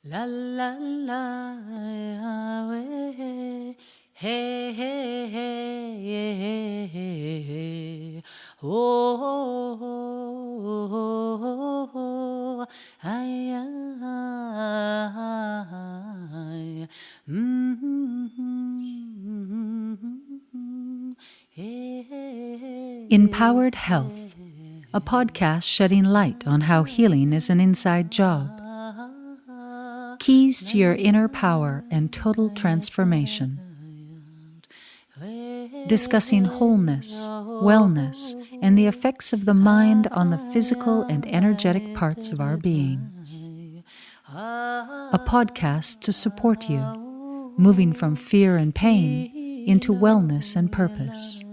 La la la, hey, hey, hey, hey, oh, ay, ay, Empowered Health, a podcast shedding light on how healing is an inside job. Keys to your inner power and total transformation. Discussing wholeness, wellness, and the effects of the mind on the physical and energetic parts of our being. A podcast to support you, moving from fear and pain into wellness and purpose.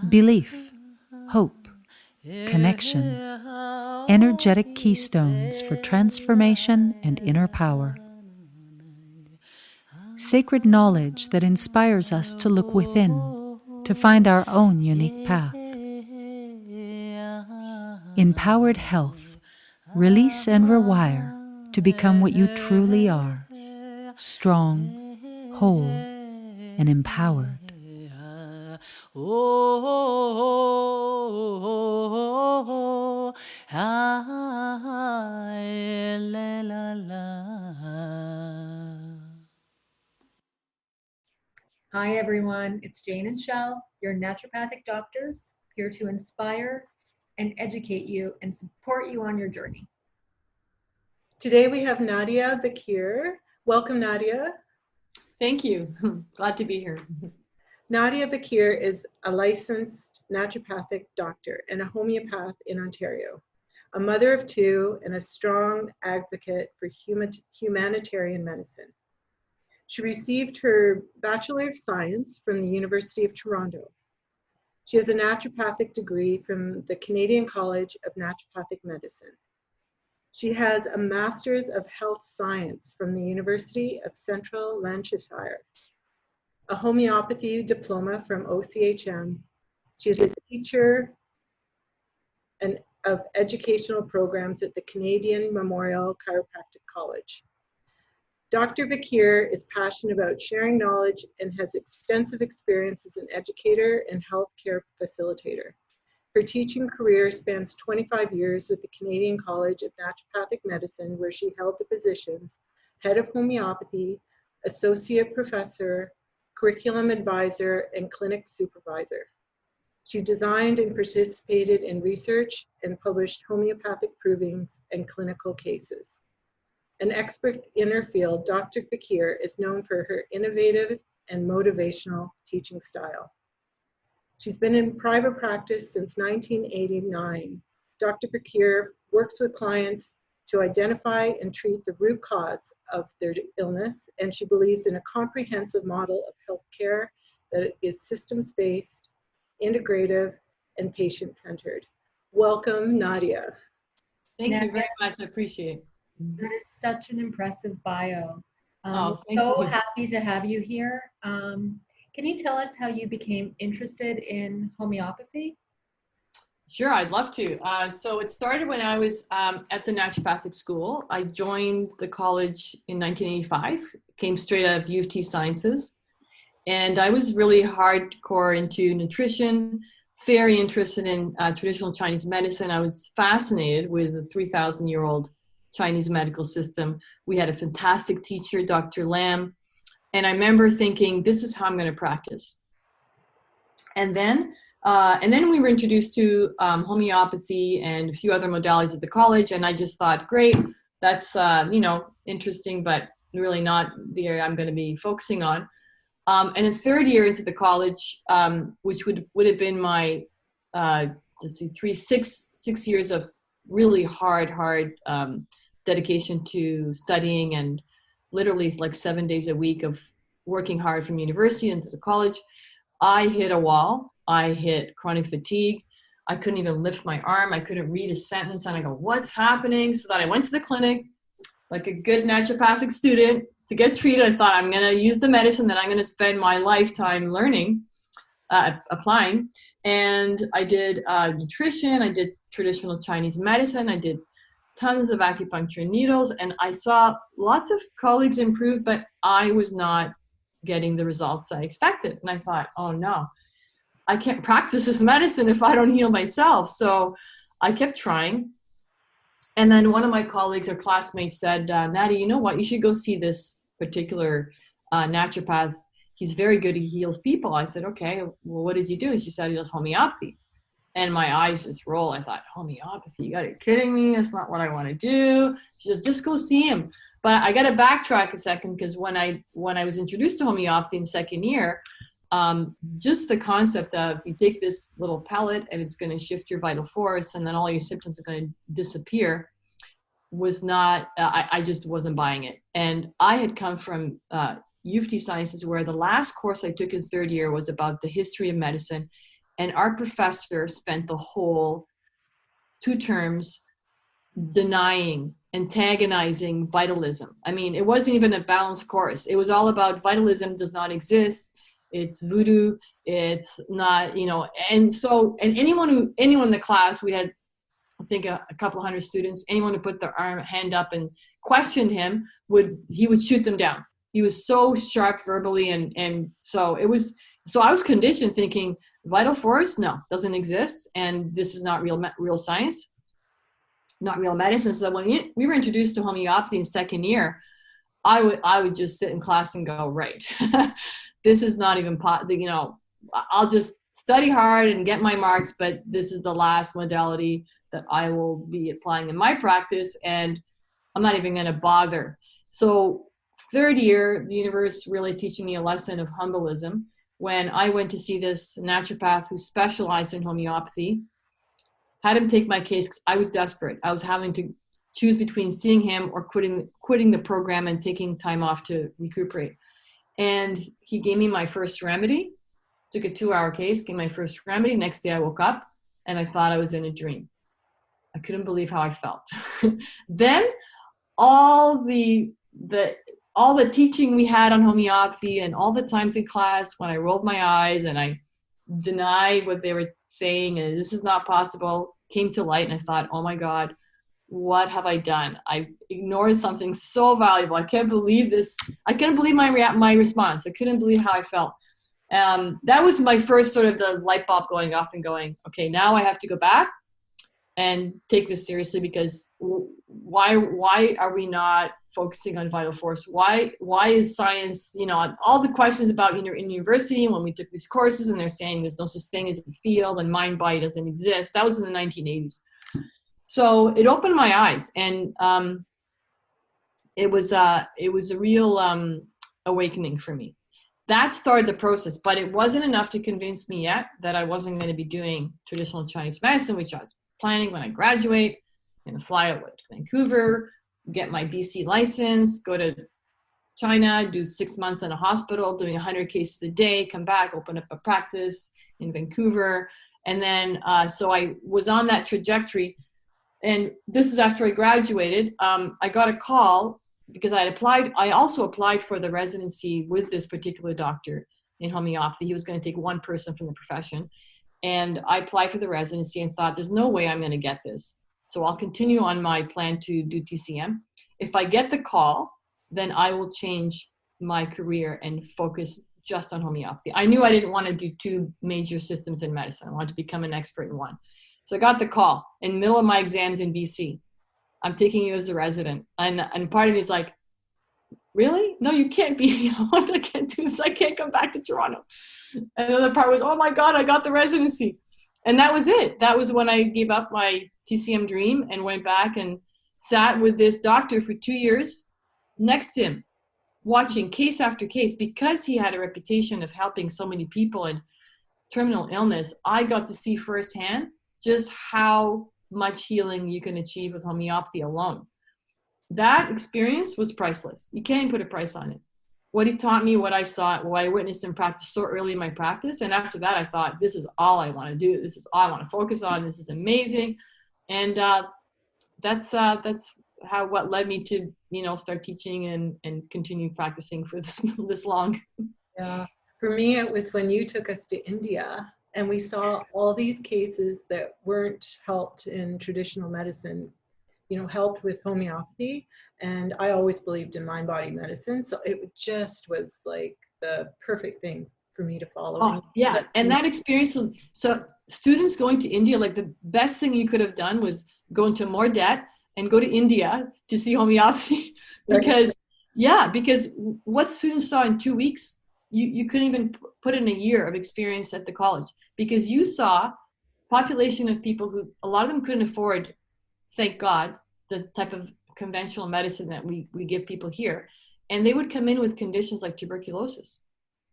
Belief, hope, connection, energetic keystones for transformation and inner power. Sacred knowledge that inspires us to look within, to find our own unique path. Empowered Health, release and rewire to become what you truly are, strong, whole, and empowered. Hi everyone, it's Jane and Shell, your naturopathic doctors, here to inspire and educate you and support you on your journey. Today we have Nadia Bakir. Welcome, Nadia. Thank you. Glad to be here. Nadia Bakir is a licensed naturopathic doctor and a homeopath in Ontario, a mother of two and a strong advocate for humanitarian medicine. She received her Bachelor of Science from the University of Toronto. She has a naturopathic degree from the Canadian College of Naturopathic Medicine. She has a Master's of Health Science from the University of Central Lancashire, a homeopathy diploma from OCHM. She is a teacher of educational programs at the Canadian Memorial Chiropractic College. Dr. Bakir is passionate about sharing knowledge and has extensive experience as an educator and healthcare facilitator. Her teaching career spans 25 years with the Canadian College of Naturopathic Medicine, where she held the positions Head of Homeopathy, Associate Professor, Curriculum Advisor, and Clinic Supervisor. She designed and participated in research and published homeopathic provings and clinical cases. An expert in her field, Dr. Bakir is known for her innovative and motivational teaching style. She's been in private practice since 1989. Dr. Bakir works with clients to identify and treat the root cause of their illness, and she believes in a comprehensive model of healthcare that is systems-based, integrative, and patient-centered. Welcome, Nadia. Thank you very much. I appreciate it. That is such an impressive bio. Oh, so happy to have you here. Can you tell us how you became interested in homeopathy? Sure, I'd love to. So it started when I was at the naturopathic school. I joined the college in 1985, came straight out of U of T Sciences, and I was really hardcore into nutrition, very interested in traditional Chinese medicine. I was fascinated with the 3,000-year-old Chinese medical system. We had a fantastic teacher, Dr. Lam, and I remember thinking, this is how I'm going to practice. And then we were introduced to homeopathy and a few other modalities at the college, and I just thought, great, that's interesting, but really not the area I'm going to be focusing on. And the third year into the college, which would have been my 6 years of really hard dedication to studying, and literally like 7 days a week of working hard from university into the college, I hit a wall. I hit chronic fatigue. I couldn't even lift my arm. I couldn't read a sentence, and I go, what's happening? So then I went to the clinic like a good naturopathic student to get treated. I thought, I'm going to use the medicine that I'm going to spend my lifetime learning, applying. And I did nutrition. I did traditional Chinese medicine. I did tons of acupuncture needles, and I saw lots of colleagues improve, but I was not getting the results I expected. And I thought, oh no, I can't practice this medicine if I don't heal myself. So I kept trying. And then one of my colleagues or classmates said, Nadia, you know what? You should go see this particular naturopath. He's very good. He heals people. I said, okay, well, what does he do? And she said he does homeopathy. And my eyes just rolled. I thought, homeopathy? You got to be kidding me. That's not what I want to do. She says, just go see him. But I got to backtrack a second, because when I was introduced to homeopathy in second year, just the concept of you take this little pellet and it's going to shift your vital force and then all your symptoms are going to disappear was not, I just wasn't buying it. And I had come from U of T Sciences, where the last course I took in third year was about the history of medicine. And our professor spent the whole 2 terms denying, antagonizing vitalism. I mean, it wasn't even a balanced course. It was all about vitalism does not exist. It's voodoo. It's not, you know, and so, and anyone in the class, we had, I think a couple hundred students, anyone who put their hand up and questioned him he would shoot them down. He was so sharp verbally. And so I was conditioned thinking vital force, no, doesn't exist. And this is not real science, not real medicine. So when we were introduced to homeopathy in second year, I would just sit in class and go, right, this is not even, you know, I'll just study hard and get my marks, but this is the last modality that I will be applying in my practice, and I'm not even going to bother. So third year, the universe really teaching me a lesson of humbleism. When I went to see this naturopath who specialized in homeopathy, had him take my case because I was desperate. I was having to choose between seeing him or quitting the program and taking time off to recuperate. And he gave me my first remedy, took a 2-hour case, gave my first remedy. Next day I woke up and I thought I was in a dream. I couldn't believe how I felt. Then all the teaching we had on homeopathy and all the times in class when I rolled my eyes and I denied what they were saying and this is not possible came to light, and I thought, oh my God, what have I done? I ignored something so valuable. I can't believe this. I couldn't believe my response. I couldn't believe how I felt. That was my first sort of the light bulb going off and going, okay, now I have to go back and take this seriously, because why are we not focusing on vital force? Why is science, you know, all the questions about in university when we took these courses and they're saying there's no such thing as a field and mind body doesn't exist. That was in the 1980s. So it opened my eyes, and it was a real awakening for me. That started the process, but it wasn't enough to convince me yet that I wasn't going to be doing traditional Chinese medicine, which I was planning when I graduate, and fly out to Vancouver, get my BC license, go to China, do 6 months in a hospital, doing 100 cases a day, come back, open up a practice in Vancouver. And then, so I was on that trajectory. And this is after I graduated. I got a call because I also applied for the residency with this particular doctor in homeopathy. He was going to take one person from the profession. And I applied for the residency and thought, there's no way I'm going to get this. So I'll continue on my plan to do TCM. If I get the call, then I will change my career and focus just on homeopathy. I knew I didn't want to do 2 major systems in medicine. I wanted to become an expert in one. So I got the call in the middle of my exams in BC. I'm taking you as a resident. And part of me is like, really? No, you can't be. I can't do this. I can't come back to Toronto. And the other part was, oh my God, I got the residency. And that was it. That was when I gave up my TCM dream and went back and sat with this doctor for 2 years next to him, watching case after case. Because he had a reputation of helping so many people in terminal illness, I got to see firsthand just how much healing you can achieve with homeopathy alone. That experience was priceless. You can't put a price on it. What he taught me, what I saw, what I witnessed in practice so early in my practice. And after that, I thought, this is all I want to do. This is all I want to focus on. This is amazing. And that's what led me to, you know, start teaching and continue practicing for this long. Yeah. For me, it was when you took us to India and we saw all these cases that weren't helped in traditional medicine helped with homeopathy. And I always believed in mind-body medicine. So it just was like the perfect thing for me to follow. Oh, yeah. And that experience, so students going to India, like the best thing you could have done was go into more debt and go to India to see homeopathy. because what students saw in 2 weeks, you couldn't even put in a year of experience at the college, because you saw population of people who, a lot of them couldn't afford, thank God, the type of conventional medicine that we give people here. And they would come in with conditions like tuberculosis,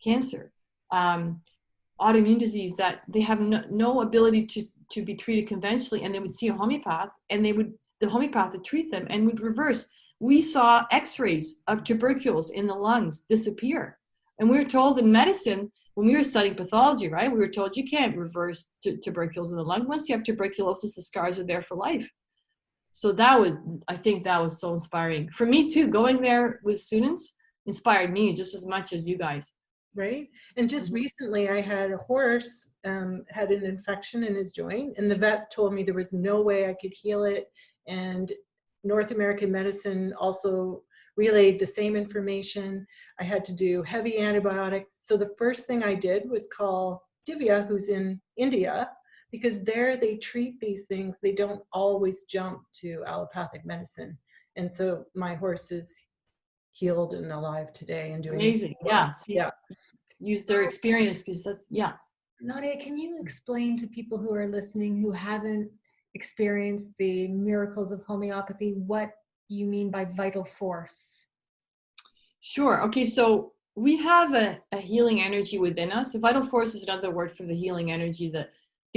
cancer, autoimmune disease, that they have no ability to be treated conventionally, and they would see a homeopath, and the homeopath would treat them and would reverse. We saw x-rays of tubercules in the lungs disappear. And we were told in medicine, when we were studying pathology, right, we were told you can't reverse tuberculosis in the lung. Once you have tuberculosis, the scars are there for life. So I think that was so inspiring. For me too, going there with students inspired me just as much as you guys. Right. And just recently I had a horse had an infection in his joint, and the vet told me there was no way I could heal it. And North American medicine also relayed the same information. I had to do heavy antibiotics. So the first thing I did was call Divya, who's in India, because there they treat these things. They don't always jump to allopathic medicine. And so my horse is healed and alive today and doing amazing. well. Yeah. Use their experience, because that's, yeah. Nadia, can you explain to people who are listening who haven't experienced the miracles of homeopathy what you mean by vital force? Sure. Okay, so we have a healing energy within us. So vital force is another word for the healing energy, the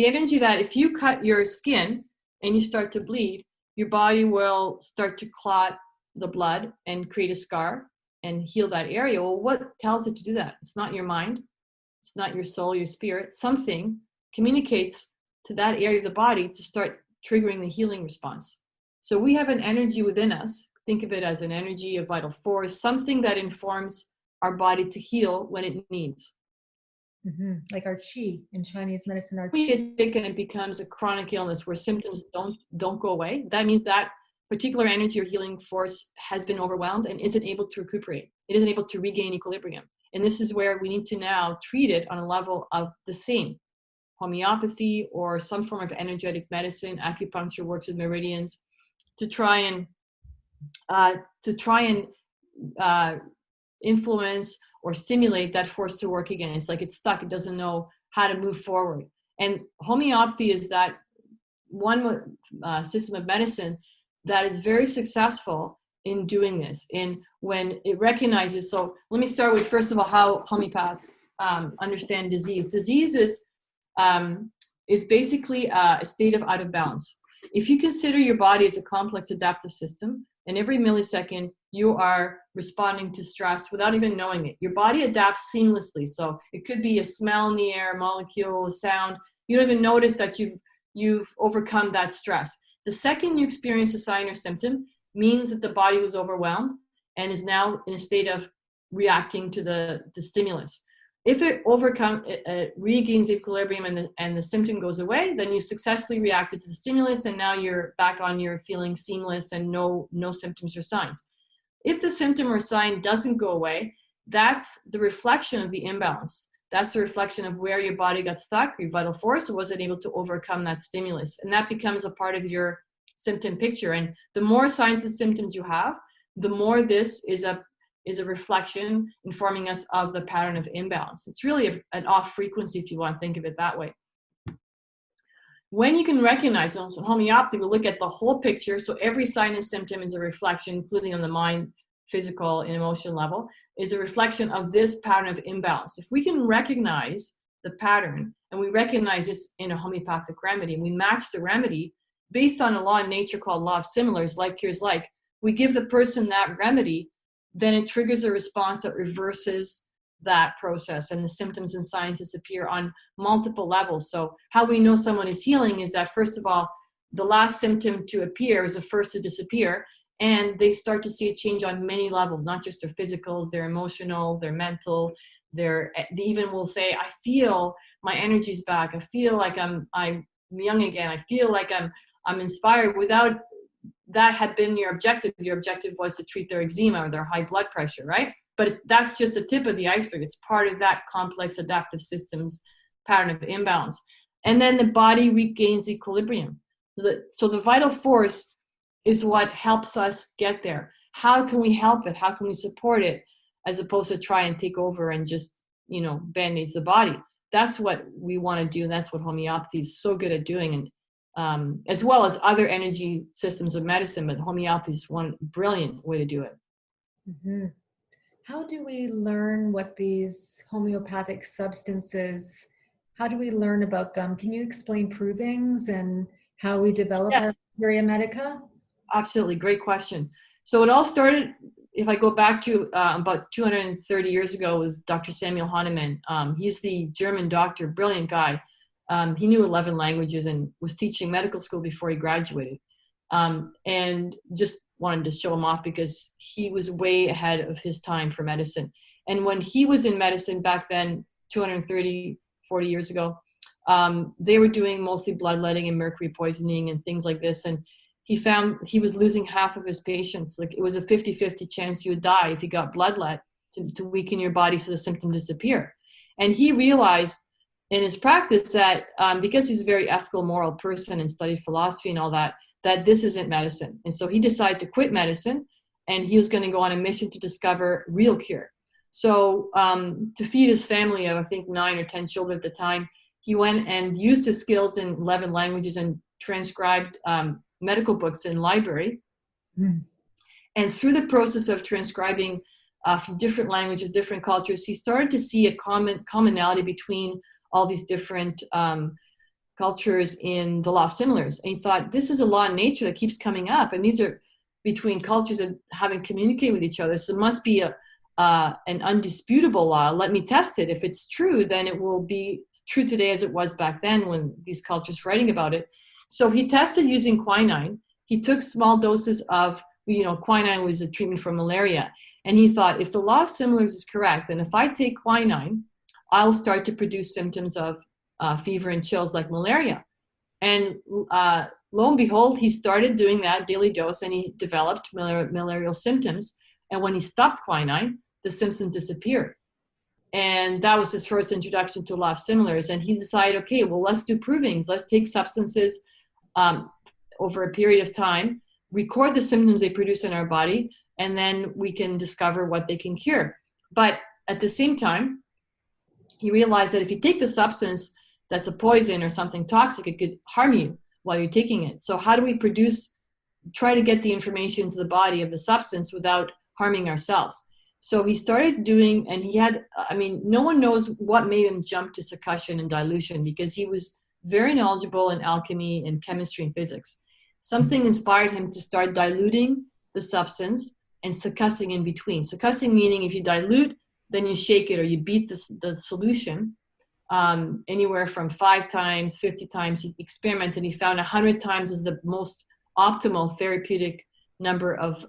energy that if you cut your skin and you start to bleed, your body will start to clot the blood and create a scar and heal that area. Well, what tells it to do that? It's not your mind. It's not your soul, your spirit. Something communicates to that area of the body to start triggering the healing response. So we have an energy within us. Think of it as an energy, a vital force, something that informs our body to heal when it needs. Mm-hmm. Like our qi in Chinese medicine. Our We qi. get sick and it becomes a chronic illness where symptoms don't go away. That means that particular energy or healing force has been overwhelmed and isn't able to recuperate. It isn't able to regain equilibrium. And this is where we need to now treat it on a level of the same. Homeopathy or some form of energetic medicine, acupuncture works with meridians, to try and influence or stimulate that force to work again. It's like it's stuck. It doesn't know how to move forward. And homeopathy is that one system of medicine that is very successful in doing this. And when it recognizes, so let me start with, first of all, how homeopaths understand disease. Disease is basically a state of out of balance. If you consider your body as a complex adaptive system, and every millisecond you are responding to stress without even knowing it, your body adapts seamlessly. So it could be a smell in the air, a molecule, a sound. You don't even notice that you've overcome that stress. The second you experience a sign or symptom means that the body was overwhelmed and is now in a state of reacting to the stimulus. If it regains equilibrium and the symptom goes away, then you successfully reacted to the stimulus, and now you're back on your feeling seamless and no symptoms or signs. If the symptom or sign doesn't go away, that's the reflection of the imbalance. That's the reflection of where your body got stuck, your vital force, or wasn't able to overcome that stimulus. And that becomes a part of your symptom picture. And the more signs and symptoms you have, the more this is a reflection informing us of the pattern of imbalance. It's really an off frequency, if you want to think of it that way. When you can recognize those, in homeopathy, we look at the whole picture. So every sign and symptom is a reflection, including on the mind, physical, and emotion level, is a reflection of this pattern of imbalance. If we can recognize the pattern, and we recognize this in a homeopathic remedy, and we match the remedy based on a law in nature called law of similars, like cures like, we give the person that remedy, then it triggers a response that reverses that process, and the symptoms and signs disappear on multiple levels. So how we know someone is healing is that, first of all, the last symptom to appear is the first to disappear, and they start to see a change on many levels, not just their physicals, their emotional, their mental, they even will say, I feel my energy's back. I feel like I'm young again. I feel like I'm inspired, without that had been your objective. Your objective was to treat their eczema or their high blood pressure, right? But that's just the tip of the iceberg. It's part of that complex adaptive systems pattern of imbalance. And then the body regains equilibrium. So the vital force is what helps us get there. How can we help it? How can we support it, as opposed to try and take over and just, band-aids the body? That's what we want to do, and that's what homeopathy is so good at doing, and as well as other energy systems of medicine. But homeopathy is one brilliant way to do it. Mm-hmm. How do we learn what these homeopathic substances, how do we learn about them? Can you explain provings and how we develop our Yes. Materia Medica? Absolutely. Great question. So it all started, if I go back to about 230 years ago, with Dr. Samuel Hahnemann. He's the German doctor, brilliant guy. He knew 11 languages and was teaching medical school before he graduated. And just wanted to show him off because he was way ahead of his time for medicine. And when he was in medicine back then, 230, 40 years ago, they were doing mostly bloodletting and mercury poisoning and things like this. And he found he was losing half of his patients. Like, it was a 50-50 chance you would die if you got bloodlet to weaken your body so the symptom disappear. And he realized in his practice that because he's a very ethical, moral person and studied philosophy and all that, that this isn't medicine. And so he decided to quit medicine, and he was going to go on a mission to discover real cure. So to feed his family of, I think, 9 or 10 children at the time, he went and used his skills in 11 languages and transcribed medical books in library. Mm. And through the process of transcribing from different languages, different cultures, he started to see a commonality between all these different cultures in the law of similars. And he thought, this is a law in nature that keeps coming up, and these are between cultures that haven't communicated with each other. So it must be an undisputable law. Let me test it. If it's true, then it will be true today as it was back then when these cultures were writing about it. So he tested using quinine. He took small doses of, quinine was a treatment for malaria. And he thought, if the law of similars is correct, then if I take quinine, I'll start to produce symptoms of fever and chills like malaria. And lo and behold, he started doing that daily dose, and he developed malarial symptoms. And when he stopped quinine, the symptoms disappeared. And that was his first introduction to law of similars. And he decided, okay, well, let's do provings. Let's take substances over a period of time, record the symptoms they produce in our body, and then we can discover what they can cure. But at the same time, he realized that if you take the substance that's a poison or something toxic, it could harm you while you're taking it. So how do we try to get the information to the body of the substance without harming ourselves? So he started doing, and he had, no one knows what made him jump to succussion and dilution, because he was very knowledgeable in alchemy and chemistry and physics. Something inspired him to start diluting the substance and succussing in between. Succussing meaning if you dilute, then you shake it or you beat the solution anywhere from 5 times, 50 times. He experimented. He found 100 times was the most optimal therapeutic number of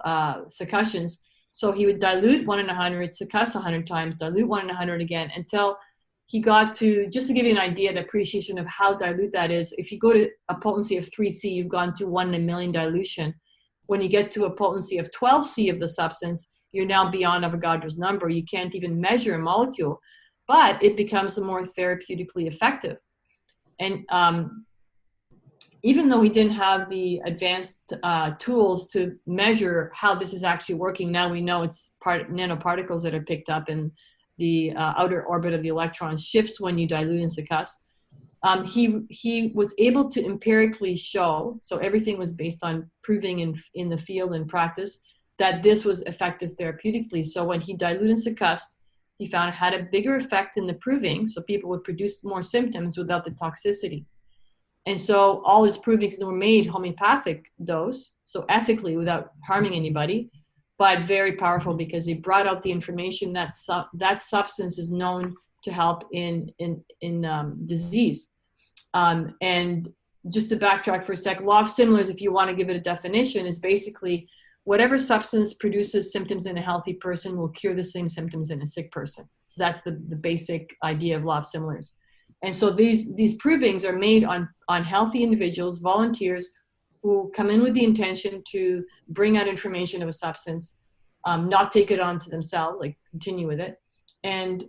succussions. So he would dilute 1 in 100, succuss 100 times, dilute 1 in 100 again, until he got to, just to give you an idea, an appreciation of how dilute that is. If you go to a potency of 3C, you've gone to 1 in a million dilution. When you get to a potency of 12C of the substance, you're now beyond Avogadro's number. You can't even measure a molecule, but it becomes more therapeutically effective. And even though he didn't have the advanced tools to measure how this is actually working, now we know it's nanoparticles that are picked up in the outer orbit of the electron shifts when you dilute and succuss. He was able to empirically show, so everything was based on proving in the field and practice, that this was effective therapeutically. So when he diluted and succussed, he found it had a bigger effect in the proving, so people would produce more symptoms without the toxicity. And so all his provings were made homeopathic dose, so ethically without harming anybody, but very powerful because they brought out the information that that substance is known to help in disease. And just to backtrack for a sec, law of similars, if you want to give it a definition, is basically whatever substance produces symptoms in a healthy person will cure the same symptoms in a sick person. So that's the basic idea of law of similars. And so these provings are made on healthy individuals, volunteers, who come in with the intention to bring out information of a substance, not take it on to themselves, like continue with it. And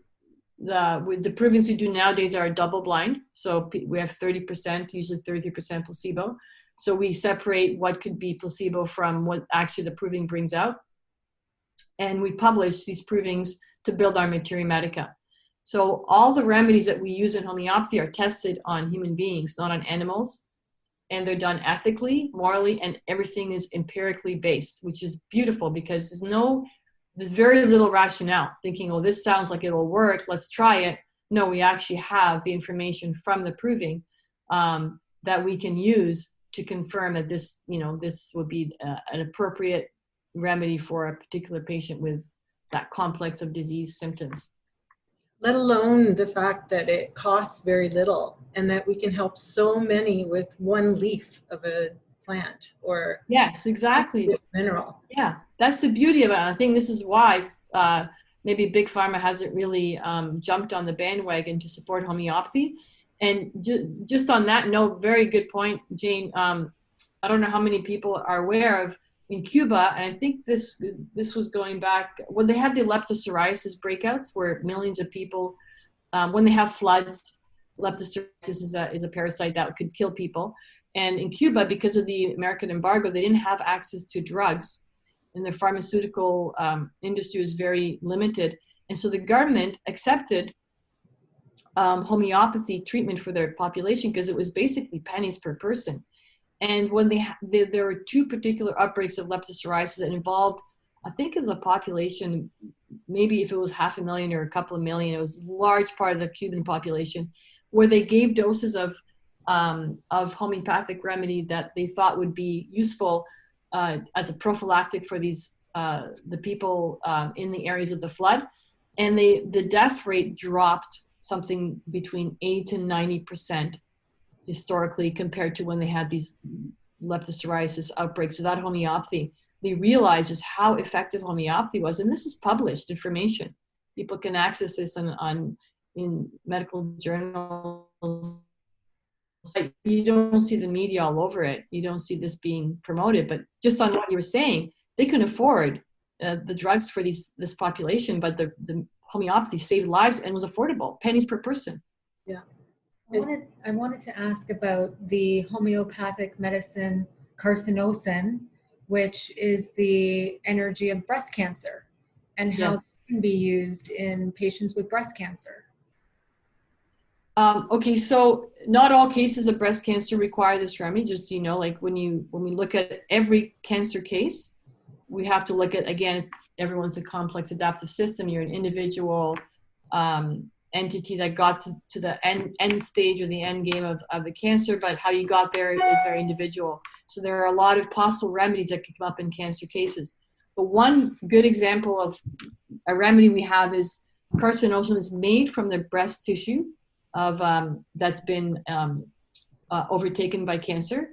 with the provings we do nowadays are double blind. So we have 30%, usually 30% placebo. So we separate what could be placebo from what actually the proving brings out. And we publish these provings to build our materia medica. So all the remedies that we use in homeopathy are tested on human beings, not on animals. And they're done ethically, morally, and everything is empirically based, which is beautiful because there's very little rationale thinking, oh, this sounds like it'll work, let's try it. No, we actually have the information from the proving that we can use to confirm that this would be an appropriate remedy for a particular patient with that complex of disease symptoms. Let alone the fact that it costs very little and that we can help so many with one leaf of a plant or yes, exactly, mineral. Yeah, that's the beauty of it. I think this is why maybe Big Pharma hasn't really jumped on the bandwagon to support homeopathy. And just on that note, very good point, Jane. I don't know how many people are aware of in Cuba, and I think this was going back when they had the leptospirasis breakouts, where millions of people, when they have floods, leptospirasis is a parasite that could kill people. And in Cuba, because of the American embargo, they didn't have access to drugs, and the pharmaceutical industry was very limited. And so the government accepted homeopathy treatment for their population because it was basically pennies per person. And when there were two particular outbreaks of leptospirasis that involved, I think it was a population, maybe if it was 500,000 or a couple of million, it was a large part of the Cuban population, where they gave doses of homeopathic remedy that they thought would be useful as a prophylactic for these the people in the areas of the flood. And the death rate dropped something between 80 to 90% historically compared to when they had these leptospirasis outbreaks. So that homeopathy, they realized just how effective homeopathy was. And this is published information. People can access this in medical journals. You don't see the media all over it. You don't see this being promoted. But just on what you were saying, they couldn't afford the drugs for this population, but the homeopathy saved lives and was affordable, pennies per person. Yeah. I wanted to ask about the homeopathic medicine carcinosin, which is the energy of breast cancer, and how Yes. it can be used in patients with breast cancer. Okay, so not all cases of breast cancer require this remedy. Just so you know, like when we look at every cancer case, we have to look at, again, everyone's a complex adaptive system. You're an individual entity that got to the end stage or the end game of the cancer, but how you got there is very individual. So there are a lot of possible remedies that can come up in cancer cases. But one good example of a remedy we have is carcinosin is made from the breast tissue of that's been overtaken by cancer.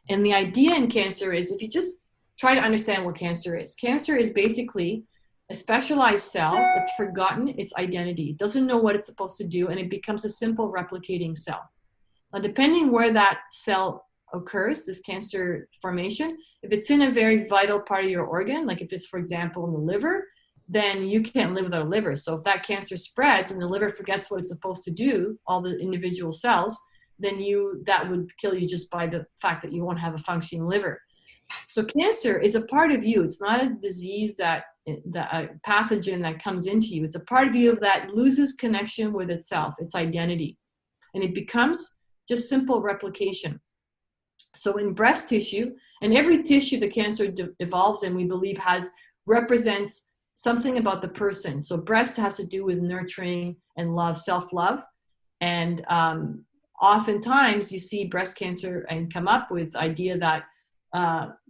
And the idea in cancer is, if you just try to understand what cancer is basically a specialized cell that's forgotten its identity. It doesn't know what it's supposed to do, and it becomes a simple replicating cell. Now, depending where that cell occurs, this cancer formation, if it's in a very vital part of your organ, like if it's, for example, in the liver, then you can't live without a liver. So if that cancer spreads and the liver forgets what it's supposed to do, all the individual cells, then that would kill you just by the fact that you won't have a functioning liver. So cancer is a part of you. It's not a disease a pathogen that comes into you. It's a part of you that loses connection with itself, its identity. And it becomes just simple replication. So in breast tissue, and every tissue the cancer evolves in, we believe represents something about the person. So breast has to do with nurturing and love, self-love. And oftentimes you see breast cancer and come up with the idea that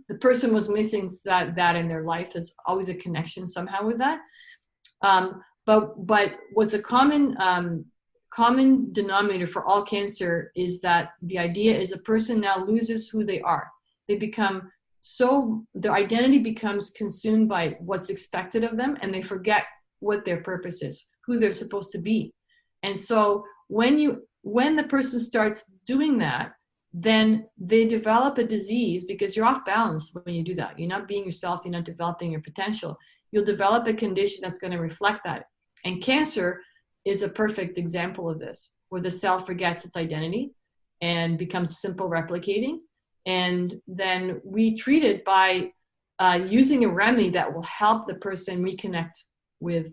the person was missing that in their life. There's always a connection somehow with that. But what's a common denominator for all cancer is that the idea is a person now loses who they are. They become their identity becomes consumed by what's expected of them, and they forget what their purpose is, who they're supposed to be. And so when the person starts doing that, then they develop a disease because you're off balance when you do that. You're not being yourself, you're not developing your potential. You'll develop a condition that's going to reflect that. And cancer is a perfect example of this, where the cell forgets its identity and becomes simple replicating. And then we treat it by using a remedy that will help the person reconnect with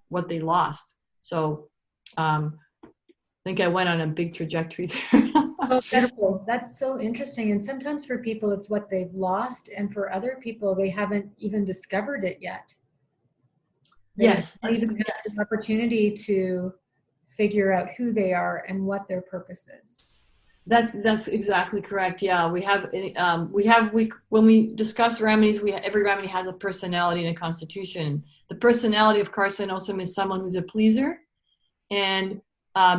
what they lost. So I think I went on a big trajectory there. Oh, beautiful. That's so interesting. And sometimes for people, it's what they've lost. And for other people, they haven't even discovered it yet. They Yes. don't even have the opportunity to figure out who they are and what their purpose is. That's exactly correct. Yeah, when we discuss remedies, every remedy has a personality and a constitution. The personality of carcinosum is someone who's a pleaser and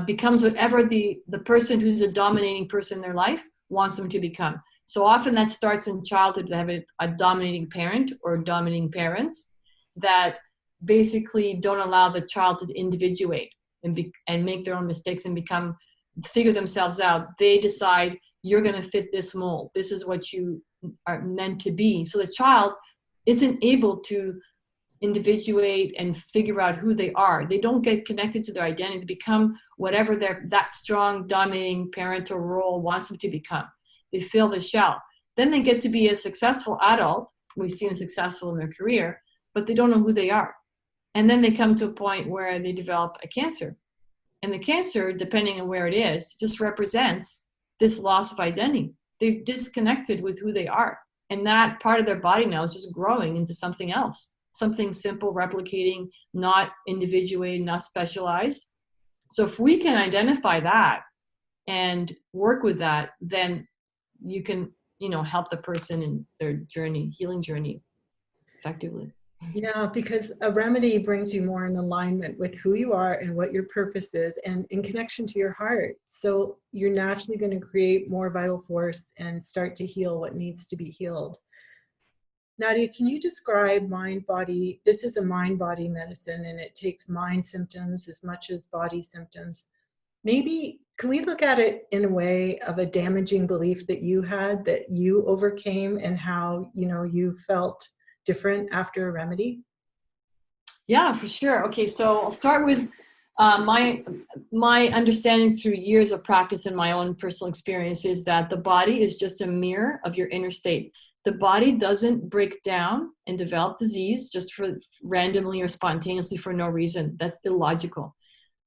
becomes whatever the person who's a dominating person in their life wants them to become. So often that starts in childhood. They have a dominating parent or dominating parents that basically don't allow the child to individuate and make their own mistakes and figure themselves out. They decide, you're going to fit this mold. This is what you are meant to be. So the child isn't able to individuate and figure out who they are. They don't get connected to their identity to become whatever that strong, dominating parental role wants them to become. They fill the shell. Then they get to be a successful adult. We see them successful in their career, but they don't know who they are. And then they come to a point where they develop a cancer. And the cancer, depending on where it is, just represents this loss of identity. They've disconnected with who they are. And that part of their body now is just growing into something else, something simple, replicating, not individuated, not specialized. So if we can identify that and work with that, then you can, help the person in their journey, healing journey effectively. Yeah, because a remedy brings you more in alignment with who you are and what your purpose is and in connection to your heart. So you're naturally going to create more vital force and start to heal what needs to be healed. Nadia, can you describe mind-body? This is a mind-body medicine and it takes mind symptoms as much as body symptoms. Maybe, can we look at it in a way of a damaging belief that you had that you overcame and how, you felt different after a remedy? Yeah, for sure. Okay, so I'll start with my understanding through years of practice and my own personal experience is that the body is just a mirror of your inner state. The body doesn't break down and develop disease just for randomly or spontaneously for no reason. That's illogical.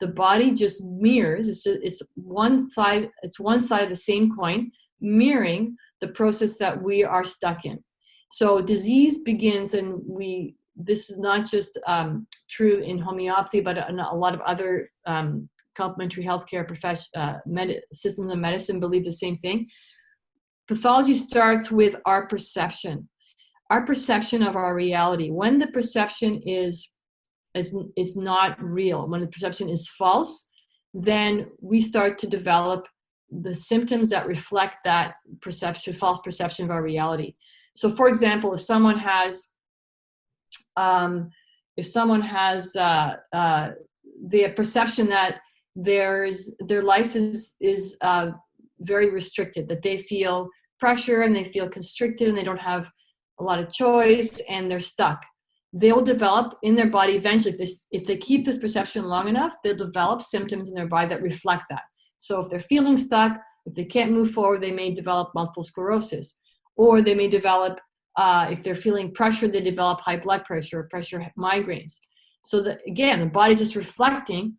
The body just mirrors. It's one side. It's one side of the same coin, mirroring the process that we are stuck in. So disease begins, and this is not just true in homeopathy, but in a lot of other complementary healthcare systems of medicine believe the same thing. Pathology starts with our perception of our reality. When the perception is not real, when the perception is false, then we start to develop the symptoms that reflect that false perception of our reality. So, for example, if someone has the perception that their life is very restricted, that they feel pressure and they feel constricted and they don't have a lot of choice and they're stuck, they'll develop in their body eventually, if they keep this perception long enough, they'll develop symptoms in their body that reflect that. So if they're feeling stuck, if they can't move forward, they may develop multiple sclerosis. Or they may develop, if they're feeling pressure, they develop high blood pressure or pressure migraines. So that, again, the body's just reflecting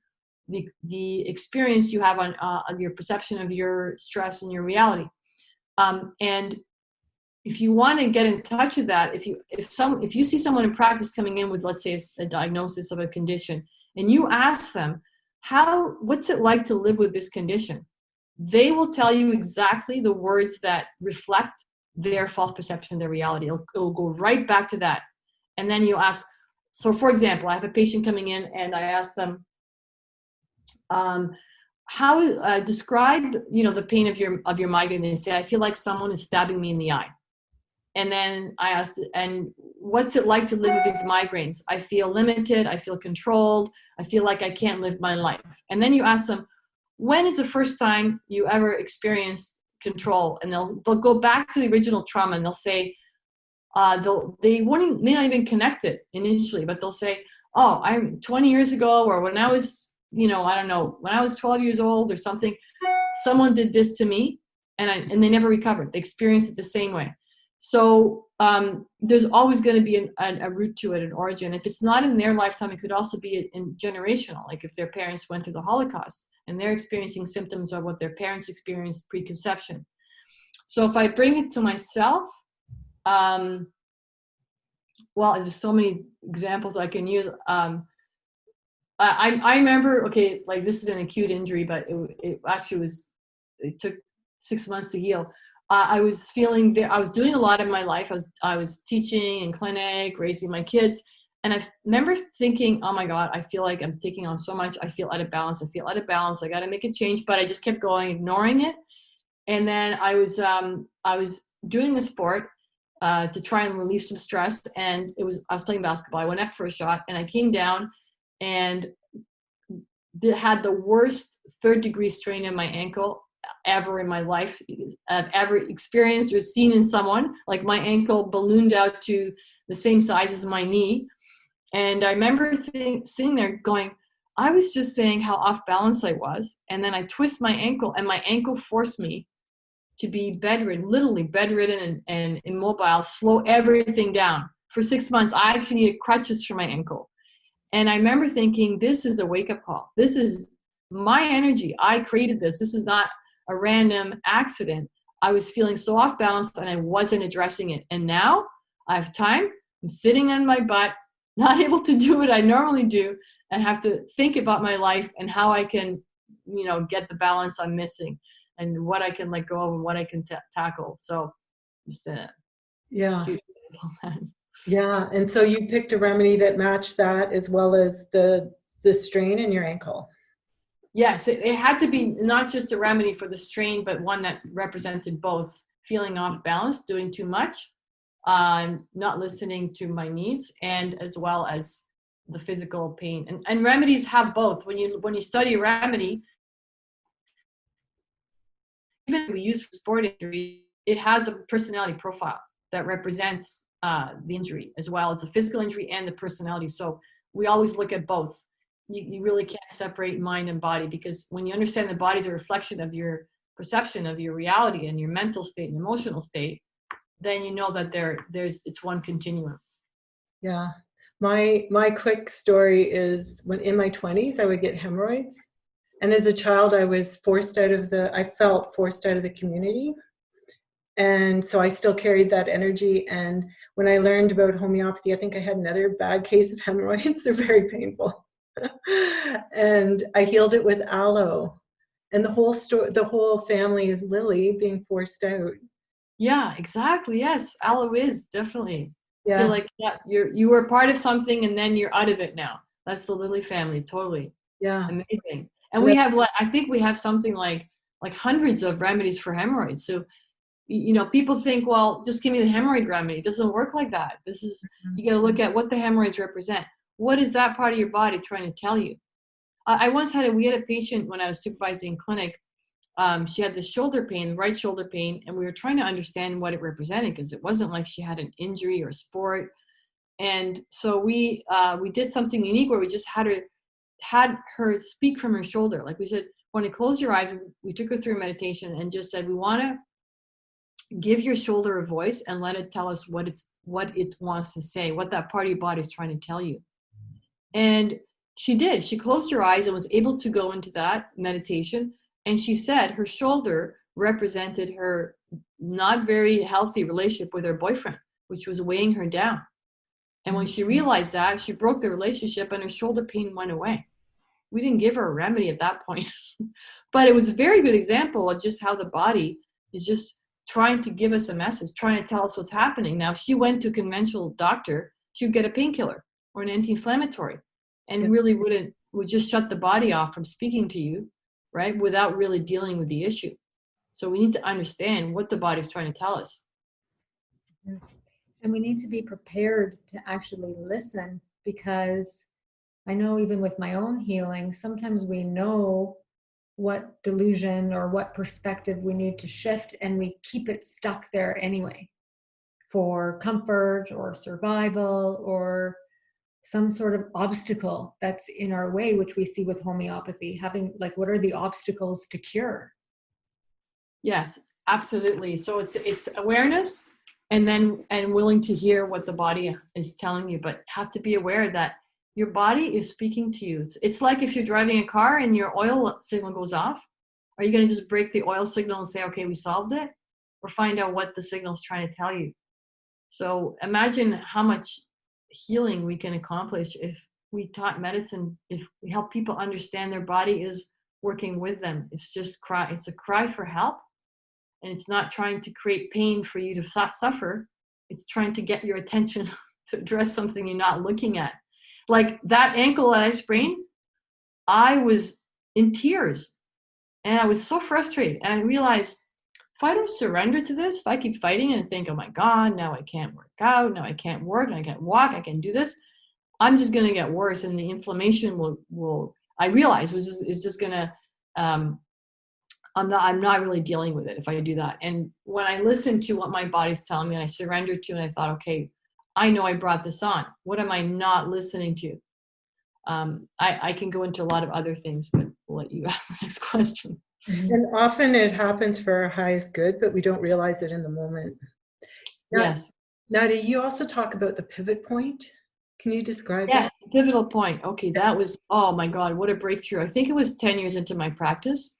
the experience you have on your perception of your stress and your reality. And if you want to get in touch with that, if you see someone in practice coming in with, let's say, a diagnosis of a condition, and you ask them, what's it like to live with this condition? They will tell you exactly the words that reflect their false perception of their reality. It'll go right back to that. And then you ask, so for example, I have a patient coming in and I ask them, describe, the pain of your migraine. They say, I feel like someone is stabbing me in the eye. And then I asked, and what's it like to live with these migraines? I feel limited. I feel controlled. I feel like I can't live my life. And then you ask them, when is the first time you ever experienced control, and they'll go back to the original trauma, and they'll say, they may not even connect it initially, but they'll say, oh, I'm 20 years ago, or when I was, I don't know, when I was 12 years old or something, someone did this to me, and they never recovered. They experienced it the same way. So there's always going to be a root to it, an origin. If it's not in their lifetime, it could also be in generational, like if their parents went through the Holocaust and they're experiencing symptoms of what their parents experienced preconception. So if I bring it to myself, well, there's so many examples I can use. I remember, okay, like this is an acute injury, but it actually it took 6 months to heal. I was feeling I was doing a lot in my life. I was teaching in clinic, raising my kids. And I remember thinking, oh my God, I feel like I'm taking on so much. I feel out of balance. I got to make a change, but I just kept going, ignoring it. And then I was doing a sport to try and relieve some stress. And I was playing basketball. I went up for a shot and I came down and had the worst 3rd-degree strain in my ankle ever in my life I've ever experienced or seen in someone. Like my ankle ballooned out to the same size as my knee. And I remember sitting there going, I was just saying how off balance I was. And then I twist my ankle, and my ankle forced me to be bedridden, literally bedridden and immobile, slow everything down. For 6 months, I actually needed crutches for my ankle. And I remember thinking, this is a wake-up call. This is my energy. I created this. This is not a random accident. I was feeling so off balance and I wasn't addressing it. And now I have time. I'm sitting on my butt, not able to do what I normally do, and have to think about my life and how I can, get the balance I'm missing and what I can let go of and what I can tackle. So just Yeah. cute example. Yeah. And so you picked a remedy that matched that as well as the strain in your ankle. Yes, it had to be not just a remedy for the strain, but one that represented both feeling off balance, doing too much, not listening to my needs, and as well as the physical pain. And remedies have both. When you study a remedy, even if we use for sport injury, it has a personality profile that represents the injury, as well as the physical injury and the personality. So we always look at both. You really can't separate mind and body, because when you understand the body is a reflection of your perception of your reality and your mental state and emotional state, then you know that it's one continuum. Yeah. My quick story is when in my 20s, I would get hemorrhoids. And as a child, I felt forced out of the community. And so I still carried that energy. And when I learned about homeopathy, I think I had another bad case of hemorrhoids. They're very painful. And I healed it with aloe. And the whole family is Lily being forced out. Yeah, exactly. Yes, aloe is definitely. Yeah. Feel like you were part of something and then you're out of it now. That's the Lily family, totally. Yeah. Amazing. And we have I think we have something like hundreds of remedies for hemorrhoids. So people think, well, just give me the hemorrhoid remedy. It doesn't work like that. You got to look at what the hemorrhoids represent. What is that part of your body trying to tell you? We had a patient when I was supervising clinic. She had the shoulder pain, the right shoulder pain, and we were trying to understand what it represented, because it wasn't like she had an injury or sport. And so we did something unique where we just had her speak from her shoulder. Like we said, when you close your eyes, we took her through a meditation and just said, we want to give your shoulder a voice and let it tell us what it wants to say, what that part of your body is trying to tell you. And she did. She closed her eyes and was able to go into that meditation. And she said her shoulder represented her not very healthy relationship with her boyfriend, which was weighing her down. And when she realized that, she broke the relationship and her shoulder pain went away. We didn't give her a remedy at that point. But it was a very good example of just how the body is just trying to give us a message, trying to tell us what's happening. Now, if she went to a conventional doctor, she would get a painkiller or an anti-inflammatory, and really would just shut the body off from speaking to you, right, without really dealing with the issue. So we need to understand what the body's trying to tell us. And we need to be prepared to actually listen, because I know even with my own healing, sometimes we know what delusion or what perspective we need to shift, and we keep it stuck there anyway for comfort or survival or some sort of obstacle that's in our way, which we see with homeopathy. Having, like, what are the obstacles to cure? Yes, absolutely. So it's awareness, and willing to hear what the body is telling you, but have to be aware that your body is speaking to you. It's like if you're driving a car and your oil signal goes off, are you going to just break the oil signal and say, okay, we solved it? Or find out what the signal is trying to tell you? So imagine how much healing we can accomplish if we taught medicine, if we help people understand their body is working with them. It's a cry for help. And it's not trying to create pain for you to suffer. It's trying to get your attention to address something you're not looking at. Like that ankle that I sprained, I was in tears and I was so frustrated. And I realized if I don't surrender to this, if I keep fighting and think, oh my God, now I can't work out, now I can't work, I can't walk, I can't do this, I'm just going to get worse. And the inflammation I realized is just going to, I'm not really dealing with it if I do that. And when I listened to what my body's telling me and I surrendered to, and I thought, okay, I know I brought this on. What am I not listening to? I can go into a lot of other things, but we'll let you ask the next question. And often it happens for our highest good, but we don't realize it in the moment. Yes. Nadia, you also talk about the pivot point. Can you describe Yes, that? pivotal point. Okay, that was, oh my God, what a breakthrough. I think it was 10 years into my practice.